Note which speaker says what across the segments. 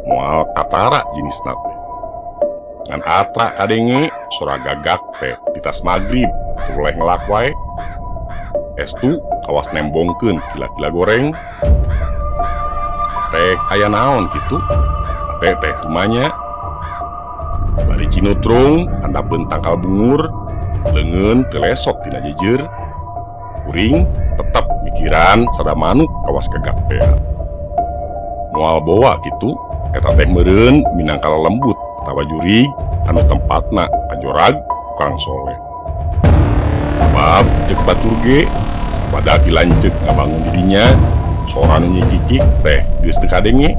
Speaker 1: moal katara jenis teh. Ngan atra kadenge sora gagak teh di tas magrib boleh ngelak wae. Estu kawas nembongkeun kila-kila goreng. Teh aya naon kitu? Teh kumanya. Bari cinutrung handapkeun tangkal bungur, leungeun teu lesok tina jejer. Kuring tetep mikiran sada manuk kawas gagak teh. Moal bawa kitu eta teh meureun minangka lembut atawa jurig anu tempatna kajorag Kang Soleh. Bab cek batur ge pada dilanjut ngabangun dirinya sora nu nyicicik teh geus teu kadenge.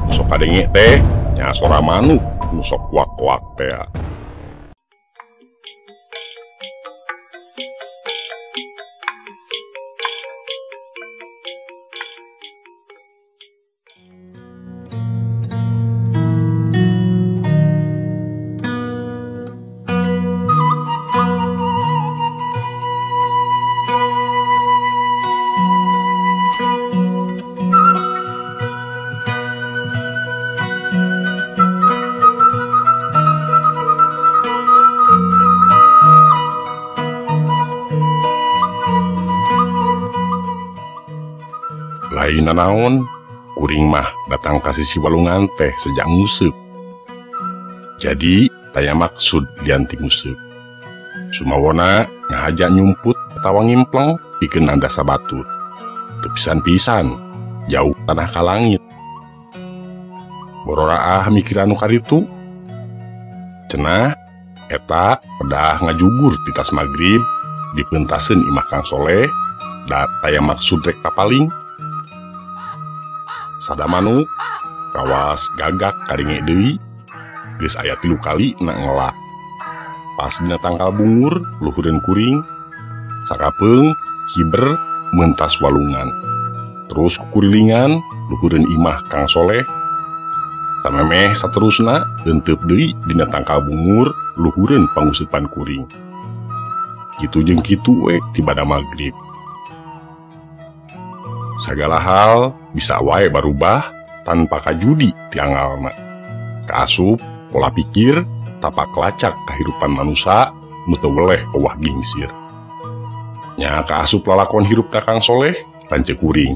Speaker 1: Nu sok kadenge teh nya sora manuk nu sok kuak-kuak teh. Lain naon, kuring mah datang kasih si walungan teh sejak nguseup. Jadi taya maksud dianti nguseup. Sumawona ngahajak nyumput atawa ngimpleng pikeun nanda sabatur. Teu pisan-pisan jauh tanah ka langit. Bororaah mikiran nu kaditu. Cenah eta pedah ngajugur di tas magrib dipeuntaseun imah Kang Soleh da taya maksud rek papaling. Sada manuk kawas gagak kadenge deui geus aya 3 kali na ngelak. Pas dina tangkal bungur luhureun kuring sakapeung hiber mentas walungan. Terus kukurilingan luhureun imah Kang Soleh. Samemeh saterusna henteup deui dina tangkal bungur luhureun pangusupan kuring. Kitu jeung kitu we tibada magrib. Sagala hal bisa wae barubah tanpa kajudi tiangalna. Kaasup pola pikir tapak lacak kahirupan manusia nu teu weleh euwah gingsir. Nya kaasup lalakon hirup da Kang Soleh lanceuk kuring.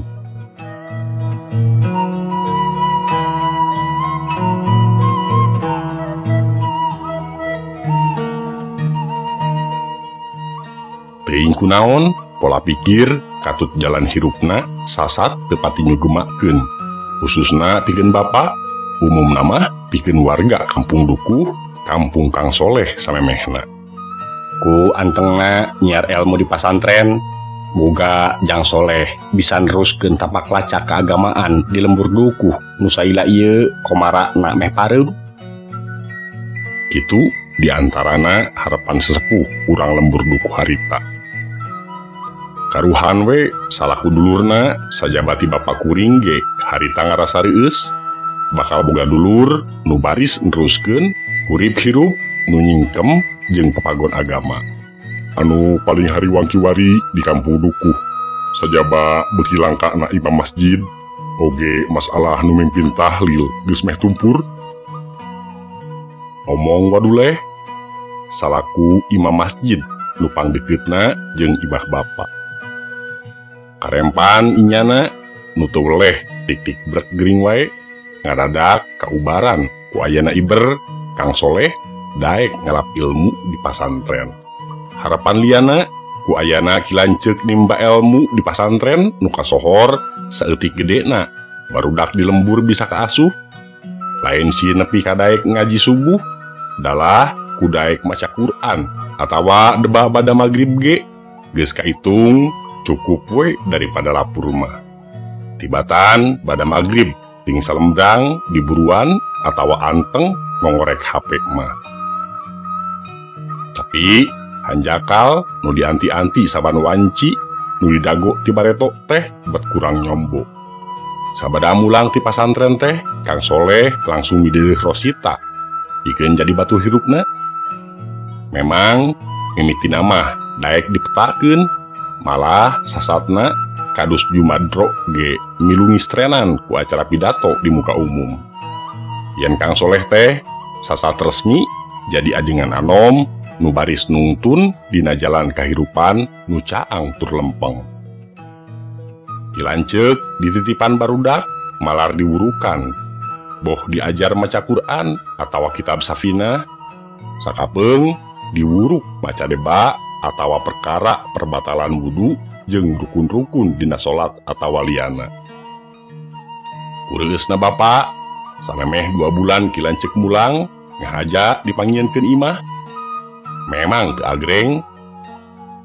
Speaker 1: Teuing kunaon pola pikir katut jalan hirupna sasat tepati nyugemakeun khususna pikeun bapak umum nama pikeun warga kampung Dukuh kampung Kang Soleh samemehna. Ku antengna nyiar ilmu di pasantren boga Jang Soleh bisa neruskeun tapak lacak keagamaan di lembur Dukuh nu saila ieu komarana meh pareum. Kitu diantarana harapan sesepuh urang lembur Dukuh harita. Karuhan we salaku dulurna sajabati bapak kuring ge harita ngarasa reueus bakal boga dulur nu baris neruskeun urip hirup nu nyingkem jeung papagon agama anu paling hariwang kiwari di kampung Dukuh sajaba beuki langkana imam masjid oge masalah nu mimpin tahlil geus meh tumpur. Omong waduleh salaku imam masjid nu pangdeuketna jeung ibah bapak. Karempan inyana nu teu weleh tik-tik brek gering wae ngadadak kaubaran ku ayana iber Kang Soleh daek ngalap ilmu di pasantren. Harapan liana ku ayana kilanceuk nimba ilmu di pasantren nu kasohor saeutik gedena barudak di lembur bisa kaasuh. Lain si nepi ka daek ngaji subuh dalah ku daek maca Quran atawa debah bada magrib ge geus kaitung cukup we daripada lapur mah. Tibatan bada magrib ting salembrang di buruan atawa anteng ngongorek HP mah. Tapi hanjakal nu dianti-anti saban wanci nu didago ti bareto teh bet kurang nyombo. Sabada mulang ti pasantren teh Kang Soleh langsung mideulih Rosita pikeun jadi batu hirupna. Memang mimitina mah daek dipetakeun malah sasatna kadus Jumadro ge milu ngistrenan ku acara pidato di muka umum. Yen Kang Soleh teh sasat resmi jadi ajengan anom nu baris nungtun dina jalan kahirupan nu caang tur lempeng. Dilanceuk dititipan barudak malar diwurukan, boh diajar maca Quran atawa kitab Safinah, sakapeung diwuruk maca deba atawa perkara perbatalan wudu jeung rukun-rukun dina salat atawa liana. Kureusna bapa samemeh 2 bulan kilanceuk mulang ngahaja dipanggieunkeun imah. Memang teu agreng,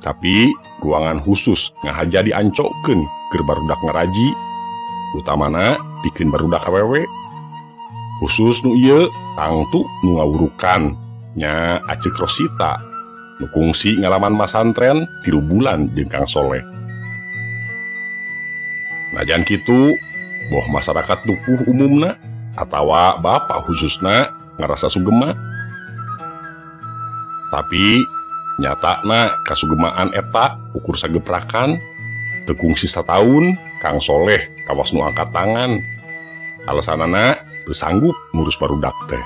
Speaker 1: tapi ruangan khusus ngahaja diancokeun keur barudak ngaraji, utamana pikeun barudak awewe. Khusus nu ieu tangtu nu ngawurukan nya Aceuk Rosita nu kungsi ngalaman masantren 3 bulan jeung Kang Soleh. Najan kitu, boh masyarakat dukuh umumna atawa bapa khususna ngarasa sugema. Tapi nyatana kasugemaan eta ukur sageprakan teu kungsi sataun Kang Soleh kawas nu angkat tangan. Alasanana teu sanggup ngurus barudak teh.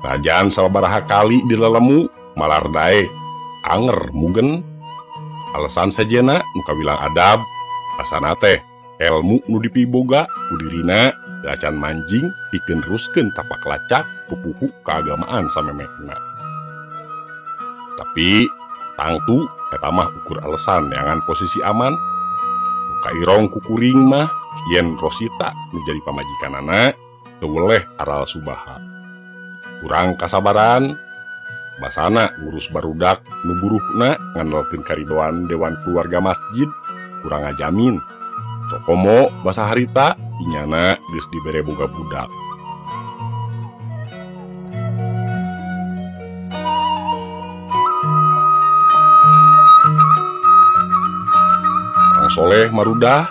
Speaker 1: Najan sababaraha kali dilelemu malar dae anger mugen. Alasan sajena nu kawilang adab asana teh elmu nu dipiboga ku dirina teu acan manjing pikeun teruskeun tapak lacak pupuhu keagamaan samemehna. Tapi tangtu eta mah ukur alasan neangan posisi aman. Nu kairong ku kuring mah yen Rosita nu jadi pamajikanana teu weleh aral subaha. Kurang kasabaran basana ngurus barudak nu buruhna ngandalkeun karidoan dewan keluarga masjid kurang ngajamin. Tokomo basa harita inyana geus dibere boga budak. Kang Soleh marudah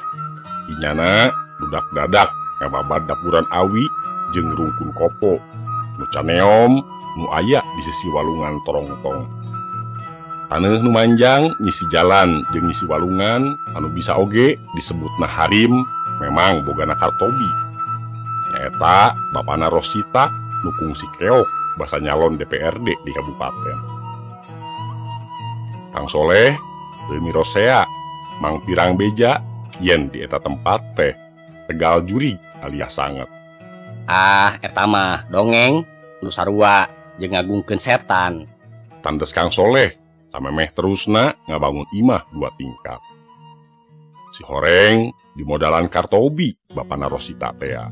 Speaker 1: inyana budak dadak ngababad dapuran awi jeung rungkun kopo nu caneom nu aya di sisi walungan torongtong. Taneuh nu manjang nyisi jalan jeung nyisi walungan anu bisa oge disebutna harim memang bogana kartobi. Nyaeta bapana Rosita nu kungsi keok basa nyalon DPRD di kabupaten. Kang Soleh teu mirosea mang pirang beja yen di eta tempat teh tegal jurig alias sanget.
Speaker 2: Eta mah dongeng nu sarua jeung ngagungkeun setan.
Speaker 1: Tandes Kang Soleh samemeh terusna ngabangun imah 2 tingkat. Si Horeng di modalan kartobi bapana Rosita tea.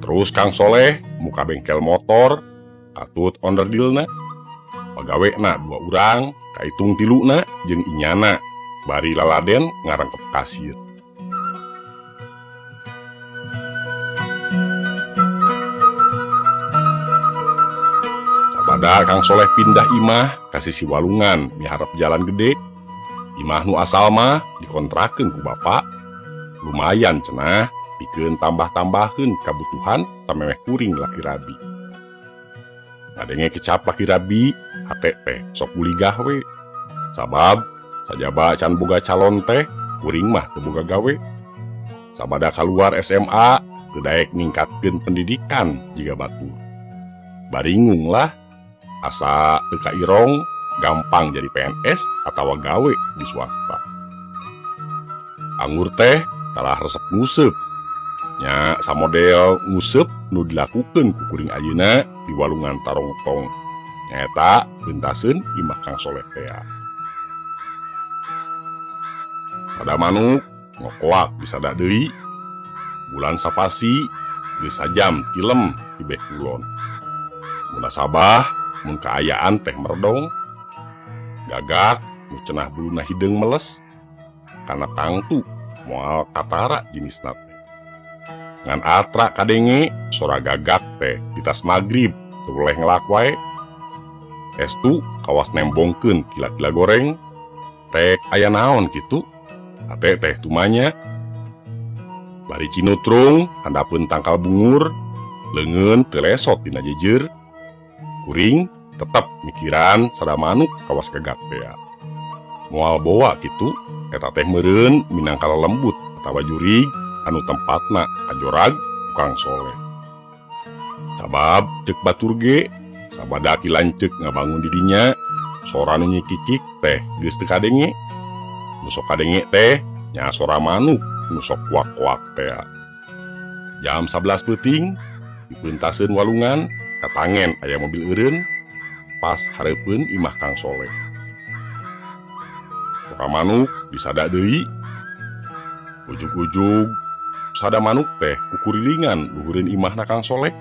Speaker 1: Terus Kang Soleh muka bengkel motor atut onderdilna. Pagawena 2 urang kaitung 3na jeung inyana bari laladen ngarangkep kasir. Sabada Kang Soleh pindah imah ka sisi walungan miharep jalan gede. Imah nu asal mah dikontrakeun ku bapa. Lumayan cenah pikeun tambah-tambaheun kabutuhan samemeh kuring laki rabi. Ngadenge kecap laki rabi hate teh sok buligah we. Sabab sajaba can boga calon teh kuring mah teu boga gawe. Sabada kaluar SMA teu daek ningkatkeun pendidikan jiga batur. Baringung lah asa teu kairong gampang jadi PNS atawa gawe di swasta. Anggur teh kalah resep nguseup. Nya samodel nguseup nu dilakukeun ku kuring ayeuna di walungan tarongtong. Nyaeta beuntaseun imah Kang Soleh teh. Pada manuk ngokoak bisa dak deui. Bulan sapasi geus sajam tilem di beh kulon. Mun sabah mun kaayaan teh merdong. Gagak nu cenah buluna hideung meles kana tangtu moal katara jenisna teh. Ngan atra kadenge sora gagak teh di tas magrib teu boleh ngelak wae. Estu kawas nembongkeun kila-kila goreng. Tek aya naon kitu? Ate teh tumanya. Bari cinutrung handapeun tangkal bungur, leungeun teu lesot dina jejer. Kuring tetep mikiran sada manuk kawas gagak teh. Moal bawa kitu eta teh meureun minangka lembut atawa jurig anu tempatna ajorag Kang Soleh. Sabab cek batur ge sabada kilancek ngabangun didinya sora nu nyikikik teh geus teu kadenge. Nu sok kadenge teh nya sora manuk nu sok kuak-kuak teh. Jam 11 peuting dipeuntaseun walungan katangen aya mobil eureun pas hareupeun imah Kang Soleh. Sora manuk disada deui. Ujug-ujug sada manuk teh kukurilingan luhureun imahna Kang Soleh.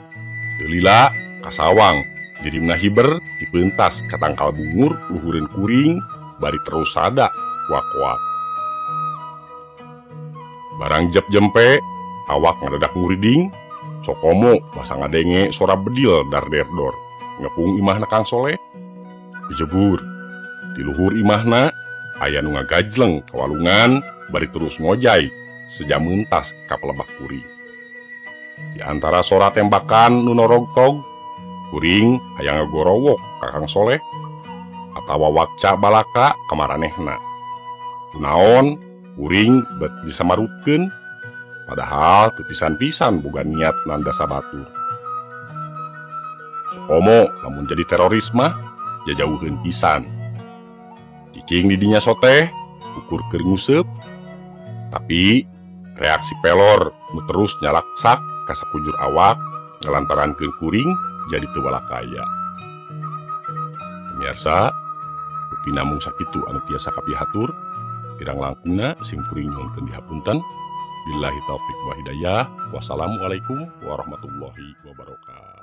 Speaker 1: Teu lila kasawang jirimna hiber dipeuntas ka tangkal bungur luhureun kuring bari terus sada kuak-kuak. Barang jep jempe awak ngadadak nguriding sokomo basa ngadenge sora bedil dar derdor ngepung imahna Kang Soleh. Dijebur di luhur imahna aya nu ngagajleng ka walungan bari terus ngojay sejameuntas ka pelebak kuring. Di antara sora tembakan nu norogtog kuring aya ngagorowok ka Kang Soleh atawa wakca balaka ka maranehna. Kunaon kuring bet disamarutkeun padahal teu pisan-pisan boga niat nanda sabatur. Komo lamun jadi teroris mah jajauheun pisan. Cicing didinya soteh ukur keur nguseup tapi reaksi pelor nu terus nyalaksak ka sakujur awak ngalantarankeun kuring jadi teu walakaya. Pemirsa, bukti namung sakitu anu tiasa kapihatur, kirang langkungna sim kuring nyuhunkeun dihapunten. Billahi taufik wa hidayah. Wassalamualaikum warahmatullahi wabarakatuh.